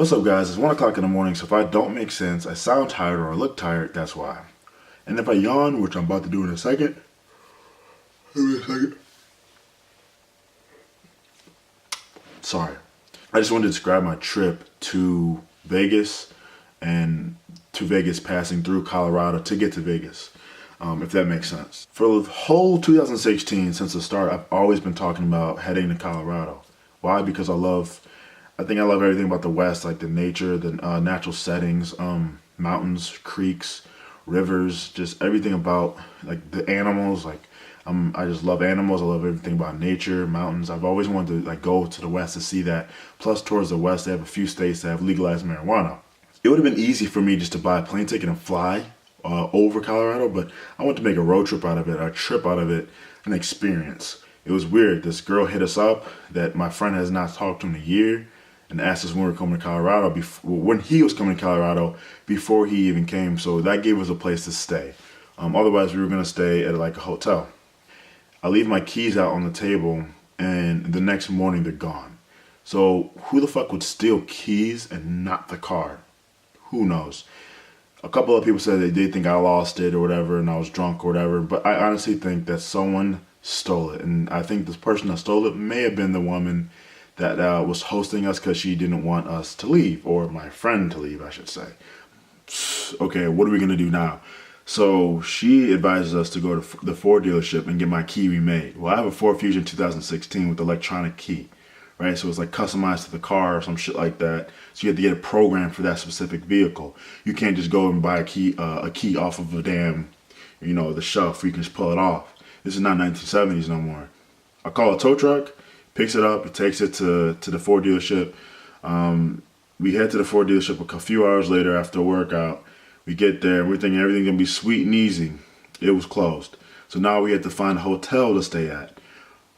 What's up, guys? It's 1 o'clock in the morning, so if I don't make sense, I sound tired or I look tired, that's why. And if I yawn, which I'm about to do in a second, sorry. I just wanted to describe my trip to Vegas and to Vegas passing through Colorado to get to Vegas, if that makes sense. For the whole 2016, since the start, I've always been talking about heading to Colorado. Why? Because I think I love everything about the West, like the nature, the natural settings, mountains, creeks, rivers, just everything about like the animals. I just love animals. I love everything about nature, mountains. I've always wanted to go to the West to see that. Plus, towards the West, they have a few states that have legalized marijuana. It would have been easy for me just to buy a plane ticket and fly over Colorado, but I want to make a road trip out of it, a trip out of it, an experience. It was weird. This girl hit us up that my friend has not talked to in a year, and asked us when we were coming to Colorado, when he was coming to Colorado, before he even came. So that gave us a place to stay. Otherwise, we were going to stay at like a hotel. I leave my keys out on the table, and the next morning they're gone. So who the fuck would steal keys and not the car? Who knows? A couple of people said they think I lost it or whatever, and I was drunk or whatever. But I honestly think that someone stole it. And I think this person that stole it may have been the woman that was hosting us because she didn't want us to leave, or my friend to leave, I should say. Okay, what are we gonna do now? So she advises us to go to the Ford dealership and get my key remade. Well, I have a Ford Fusion 2016 with electronic key, right? So it's like customized to the car or some shit like that. So you have to get a program for that specific vehicle. You can't just go and buy a key off of a damn, the shelf where you can just pull it off. This is not 1970s no more. I call a tow truck, picks it up, it takes it to the Ford dealership. We head to the Ford dealership a few hours later after a workout. We get there, we're thinking everything's gonna be sweet and easy. It was closed. So now we had to find a hotel to stay at.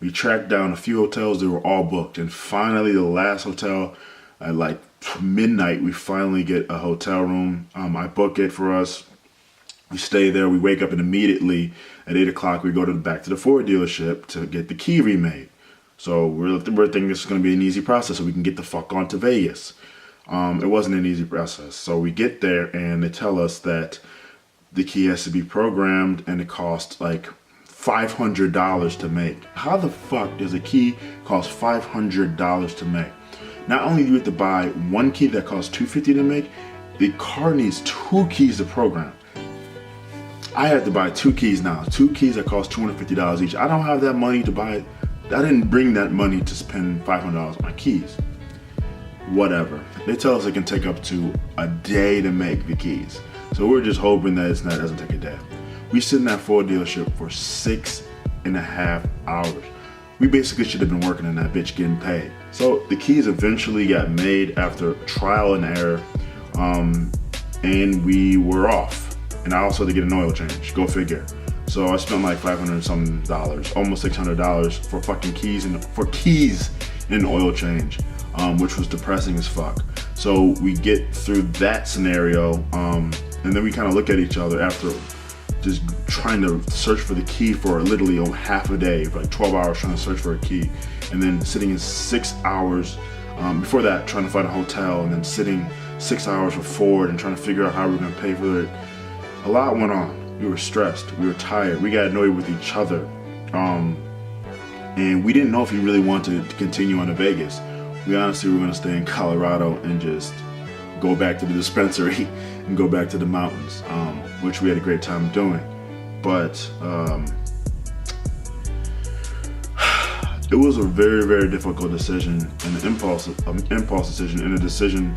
We tracked down a few hotels, they were all booked. And finally, the last hotel, at like midnight, we finally get a hotel room. I book it for us. We stay there, we wake up, and immediately at 8 o'clock, we go back to the Ford dealership to get the key remade. So we're thinking this is going to be an easy process so we can get the fuck on to Vegas. It wasn't an easy process. So we get there and they tell us that the key has to be programmed and it costs like $500 to make. How the fuck does a key cost $500 to make? Not only do you have to buy one key that costs $250 to make, the car needs 2 keys to program. I have to buy 2 keys now. 2 keys that cost $250 each. I don't have that money to buy it. I didn't bring that money to spend $500 on my keys. Whatever. They tell us it can take up to a day to make the keys. So we're just hoping that it doesn't take a day. We sit in that Ford dealership for 6.5 hours. We basically should have been working in that bitch getting paid. So the keys eventually got made after trial and error, and we were off. And I also had to get an oil change. Go figure. So I spent like $500 something, almost $600 for fucking keys and an oil change, which was depressing as fuck. So we get through that scenario, and then we kind of look at each other after just trying to search for the key for literally half a day, like 12 hours trying to search for a key, and then sitting in 6 hours before that trying to find a hotel, and then sitting 6 hours for Ford and trying to figure out how we were gonna pay for it. A lot went on. We were stressed, we were tired, we got annoyed with each other, and we didn't know if we really wanted to continue on to Vegas. We honestly were going to stay in Colorado and just go back to the dispensary and go back to the mountains, which we had a great time doing. But it was a very, very difficult decision, and an impulse decision, and a decision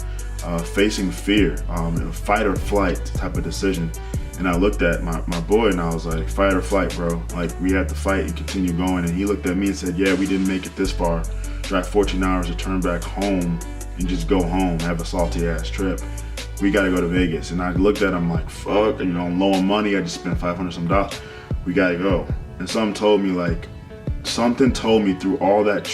facing fear, a fight or flight type of decision. And I looked at my boy and I was like, fight or flight, bro. Like, we have to fight and continue going. And he looked at me and said, yeah, we didn't make it this far. Drive 14 hours to turn back home and just go home, have a salty ass trip. We gotta go to Vegas. And I looked at him like, fuck, I'm low on money. I just spent $500 some dollars. We gotta go. And something told me through all that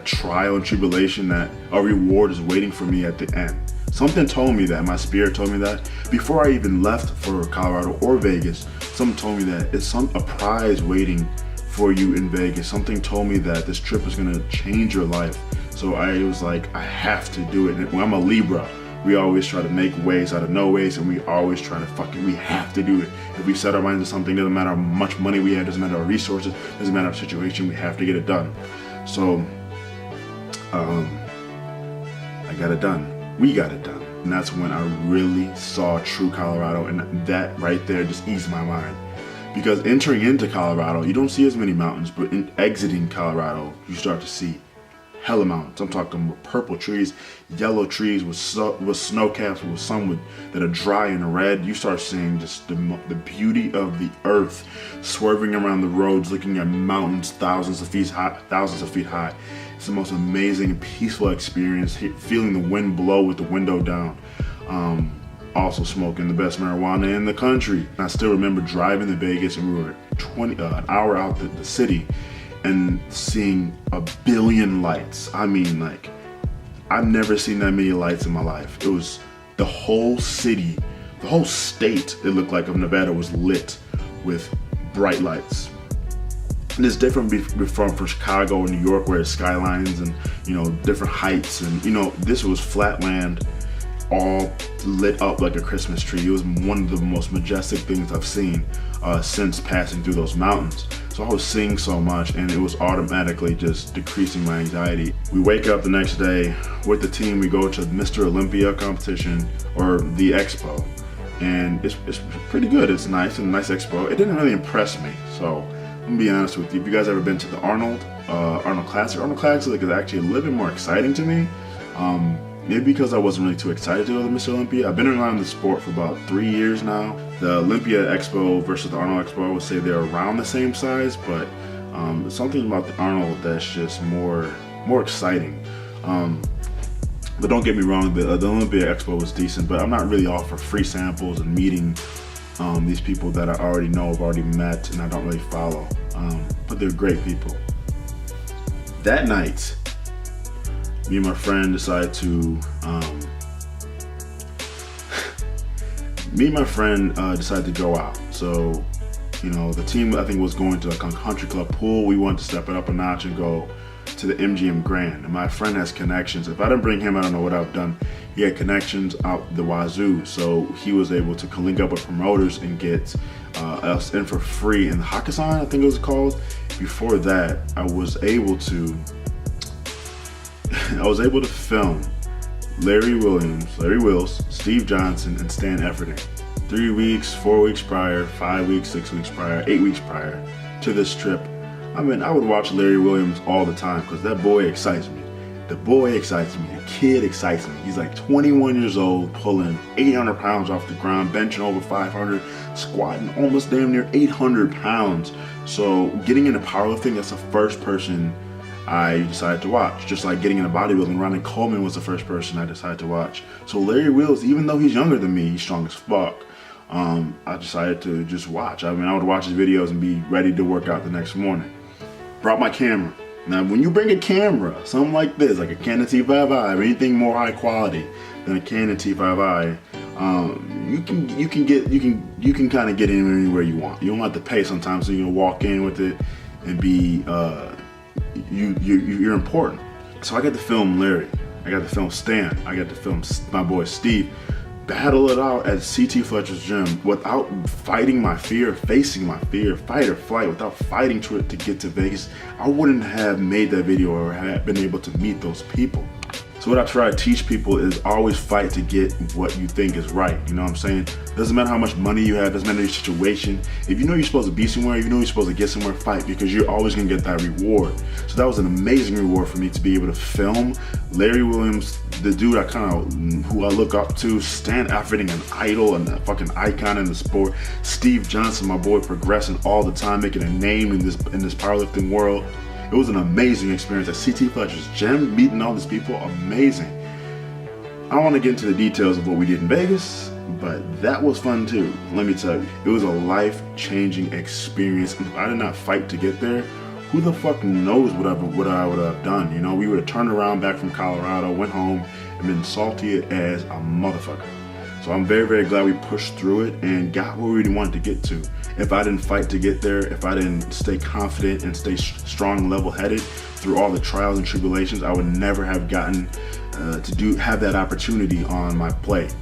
trial and tribulation that a reward is waiting for me at the end. Something told me that, my spirit told me that. Before I even left for Colorado or Vegas, something told me that it's a prize waiting for you in Vegas. Something told me that this trip is gonna change your life. So I was like, I have to do it. And when I'm a Libra, we always try to make ways out of no ways, and we always try to we have to do it. If we set our minds to something, doesn't matter how much money we have, doesn't matter our resources, doesn't matter our situation, we have to get it done. So, I got it done. We got it done. And that's when I really saw true Colorado, and that right there just eased my mind. Because entering into Colorado, you don't see as many mountains, but in exiting Colorado, you start to see hella mountains. I'm talking about purple trees, yellow trees with snow caps, with some that are dry and red. You start seeing just the beauty of the earth, swerving around the roads, looking at mountains thousands of feet high. It's the most amazing, peaceful experience. Feeling the wind blow with the window down. Also smoking the best marijuana in the country. And I still remember driving to Vegas, and we were an hour out the city, and seeing a billion lights. I mean, like, I've never seen that many lights in my life. It was the whole city, the whole state, it looked like, of Nevada was lit with bright lights. And it's different from Chicago or New York, where it's skylines and, you know, different heights. And, you know, this was flat land, all lit up like a Christmas tree. It was one of the most majestic things I've seen since passing through those mountains. So I was seeing so much, and it was automatically just decreasing my anxiety. We wake up the next day with the team. We go to Mr. Olympia competition, or the expo, and it's pretty good. It's nice, and a nice expo. It didn't really impress me, so I'm gonna be honest with you. If you guys ever been to the Arnold Classic is actually a little bit more exciting to me. Maybe because I wasn't really too excited to go to Mr. Olympia. I've been around the sport for about 3 years now. The Olympia Expo versus the Arnold Expo, I would say they're around the same size, but something about the Arnold that's just more exciting. But don't get me wrong, the Olympia Expo was decent, but I'm not really all for free samples and meeting these people that I already know, I've already met, and I don't really follow. But they're great people. That night, me and my friend decided to go out. So, you know, the team, I think, was going to like a country club pool. We wanted to step it up a notch and go to the MGM Grand. And my friend has connections. If I didn't bring him, I don't know what I've done. He had connections out the wazoo. So he was able to link up with promoters and get us in for free in the Hakkasan, I think it was called. Before that, I was able to film Larry Wills, Steve Johnson, and Stan Efferding 3 weeks, 4 weeks prior, 5 weeks, 6 weeks prior, 8 weeks prior to this trip. I mean, I would watch Larry Williams all the time because that boy excites me. The kid excites me. He's like 21 years old, pulling 800 pounds off the ground, benching over 500, squatting almost damn near 800 pounds. So getting into powerlifting, that's the first person I decided to watch. Just like getting into bodybuilding, Ronnie Coleman was the first person I decided to watch. So Larry Wills, even though he's younger than me, he's strong as fuck. I decided to just watch. I mean, I would watch his videos and be ready to work out the next morning. Brought my camera. Now, when you bring a camera, something like this, like a Canon T5i, or anything more high quality than a Canon T5i, you can kind of get in anywhere you want. You don't have to pay sometimes, so you can walk in with it and be you're important. So I got to film Larry, I got to film Stan, I got to film my boy Steve battle it out at CT Fletcher's gym without fighting my fear, facing my fear, fight or flight, without fighting to it to get to Vegas. I wouldn't have made that video or have been able to meet those people. So what I try to teach people is always fight to get what you think is right. You know what I'm saying? Doesn't matter how much money you have, doesn't matter your situation. If you know you're supposed to be somewhere, you know you're supposed to get somewhere, fight, because you're always gonna get that reward. So that was an amazing reward for me to be able to film Larry Williams, the dude who I look up to, Stan Efferding, an idol and a fucking icon in the sport, Steve Johnson, my boy, progressing all the time, making a name in this powerlifting world. It was an amazing experience at CT Fletcher's gym, meeting all these people, amazing. I don't want to get into the details of what we did in Vegas, but that was fun too. Let me tell you, it was a life-changing experience. And if I did not fight to get there, who the fuck knows what I would have done? You know, we would have turned around back from Colorado, went home, and been salty as a motherfucker. So I'm very, very glad we pushed through it and got where we wanted to get to. If I didn't fight to get there, if I didn't stay confident and stay strong, level-headed through all the trials and tribulations, I would never have gotten have that opportunity on my plate.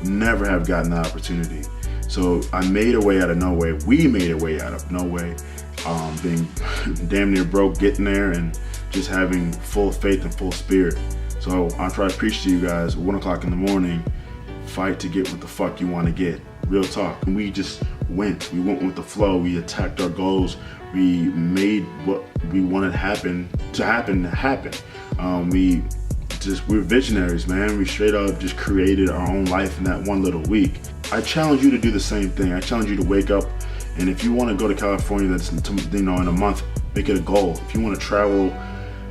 Never have gotten that opportunity. So I made a way out of no way. We made a way out of no way. Being damn near broke, getting there, and just having full faith and full spirit. So I try to preach to you guys, 1 o'clock in the morning, fight to get what the fuck you want to get. Real talk. And we just went. We went with the flow. We attacked our goals. We made what we wanted happen. We're visionaries, man. We straight up just created our own life in that one little week. I challenge you to do the same thing. I challenge you to wake up, and if you want to go to California, that's, in a month, make it a goal. If you want to travel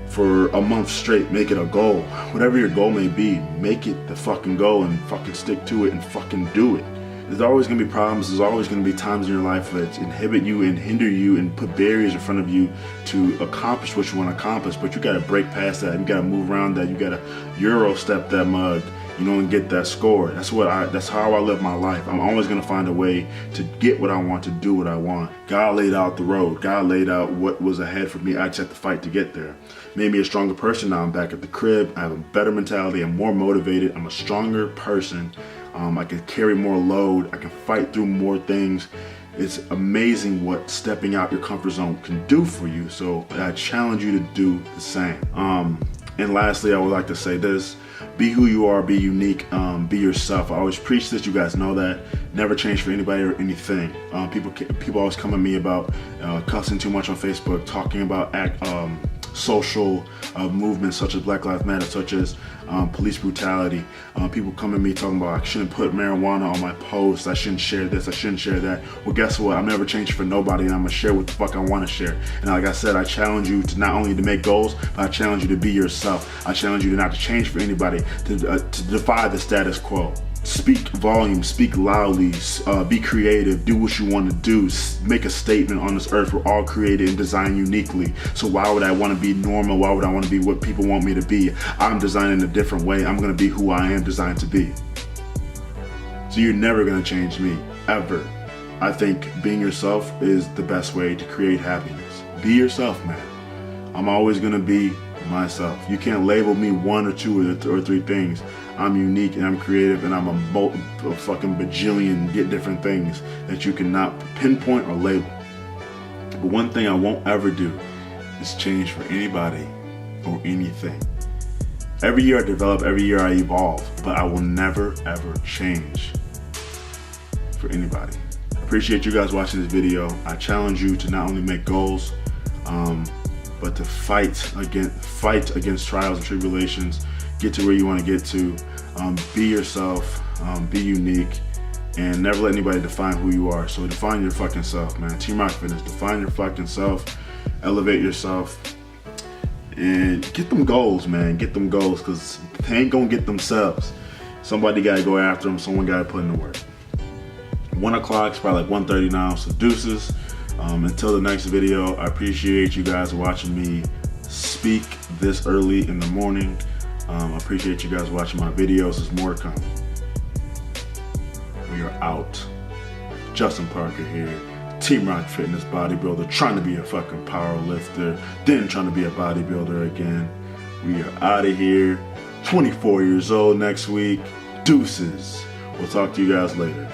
for a month straight, make it a goal. Whatever your goal may be, make it the fucking goal and fucking stick to it and fucking do it. There's always gonna be problems. There's always gonna be times in your life that inhibit you and hinder you and put barriers in front of you to accomplish what you want to accomplish. But you gotta break past that. You gotta move around that. You gotta Euro step that mug, and get that score. That's how I live my life. I'm always gonna find a way to get what I want, to do what I want. God laid out the road. God laid out what was ahead for me. I just had to fight to get there. Made me a stronger person. Now I'm back at the crib. I have a better mentality. I'm more motivated. I'm a stronger person. I can carry more load. I can fight through more things. It's amazing what stepping out your comfort zone can do for you. So I challenge you to do the same. And lastly, I would like to say this: be who you are, be unique, be yourself. I always preach this, you guys know that. Never change for anybody or anything. People always come at me about cussing too much on Facebook, talking about social movements such as Black Lives Matter, such as police brutality. People come at me talking about I shouldn't put marijuana on my posts, I shouldn't share this, I shouldn't share that. Well, guess what? I'm never changing for nobody, and I'm gonna share what the fuck I want to share. And like I said, I challenge you to not only to make goals, but I challenge you to be yourself. I challenge you to not to change for anybody, to defy the status quo. Speak volume, speak loudly, be creative, do what you want to do, make a statement on this earth. We're all created and designed uniquely. So why would I want to be normal? Why would I want to be what people want me to be? I'm designed in a different way. I'm going to be who I am designed to be. So you're never going to change me, ever. I think being yourself is the best way to create happiness. Be yourself, man. I'm always going to be myself. You can't label me one or two or three things. I'm unique and I'm creative, and I'm a fucking bajillion different things that you cannot pinpoint or label. But one thing I won't ever do is change for anybody or anything. Every year I develop, every year I evolve, but I will never ever change for anybody. I appreciate you guys watching this video. I challenge you to not only make goals, but to fight against trials and tribulations, get to where you want to get to, be yourself, be unique, and never let anybody define who you are. So define your fucking self, man. Team Rock Fitness, define your fucking self, elevate yourself, and get them goals, man. Get them goals, because they ain't gonna get themselves. Somebody gotta go after them, someone gotta put in the work. 1 o'clock, it's probably like 1:30 now, so deuces. Until the next video, I appreciate you guys watching me speak this early in the morning. I appreciate you guys watching my videos. There's more to come. We are out. Justin Parker here, Team Rock Fitness bodybuilder, trying to be a fucking power lifter, then trying to be a bodybuilder again. We are out of here. 24 years old next week. Deuces. We'll talk to you guys later.